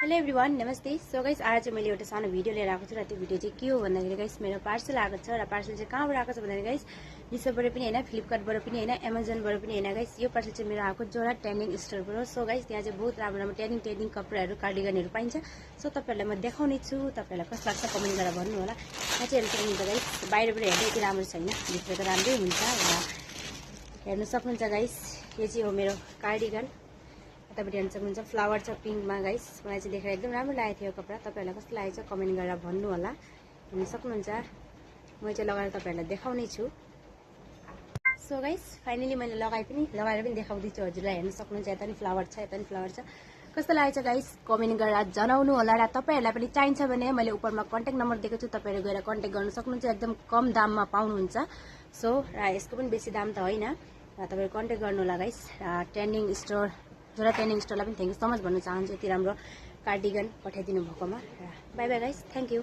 Hello everyone नमस्ते। So guys आज चाहिँ मैले एउटा सानो भिडियो लिएर आएको छु र त्यो भिडियो चाहिँ के हो भन्दाखेरि गाइस मेरो पार्सल आएको छ र पार्सल चाहिँ कहाँबाट आएको छ भन्दाखेरि गाइस मिसोबाट पनि हैन, फ्लिपकार्टबाट पनि हैन, अमेजनबाट पनि हैन गाइस। यो पार्सल चाहिँ मेरो आएको जोरा ट्रेनिङ स्टोरबाट। सो गाइस त्यहाँ चाहिँ बहुत राम्रो राम्रो ट्रेनिङ कपडाहरू कार्डिगनहरू पाइन्छ। सो तपाईहरुलाई म देखाउने छु, तपाईहरुलाई कस्तो लाग्छ कमेन्ट गरेर भन्नु होला। यहाँ चाहिँ हेर्न सक्नुहुन्छ गाइस, बाहिरबाट हेर्दा यति राम्रो छैन, भित्र त राम्रै हुन्छ र हेर्न सक्नुहुन्छ गाइस। यो चाहिँ हो मेरो कार्डिगन। तपाईहरुले हेर्न सक्नुहुन्छ फ्लावर छ पिङ्कमा गाइस। मलाई चाहिँ देखेर एकदम राम्रो लागेको थियो यो कपडा। तपाईहरुलाई कस्तो लागेको छ कमेन्ट गरेर भन्नु होला। हेर्न सक्नुहुन्छ, म चाहिँ लगाएर तपाईहरुलाई देखाउने छु। सो गाइस फाइनली मैले लगाएर पनि देखाउँदै छु हजुरलाई। हेर्न सक्नुहुन्छ यता पनि फ्लावर छ, यता पनि फ्लावर छ। कस्तो लागेको छ गाइस कमेन्ट गरेर जनाउनु होला। र तपाईहरुलाई पनि चाहिन्छ भने मैले उपरमा कन्ट्याक्ट नम्बर दिएको छु, तपाईहरु गएर कन्ट्याक्ट गर्न सक्नुहुन्छ। एकदम कम दाममा पाउनुहुन्छ। सो र यसको पनि बेसी दाम त होइन, र तपाईहरु कन्ट्याक्ट गर्नु होला गाइस। ट्रेनिङ स्टोर जोरा ट्रेनिङ स्टोरलाई पनि थ्याङ्क यू सो मच भन्न चाहन्छु यति राम्रो कार्डिगन पठाइदिनु भएकोमा। By by guys, thank you.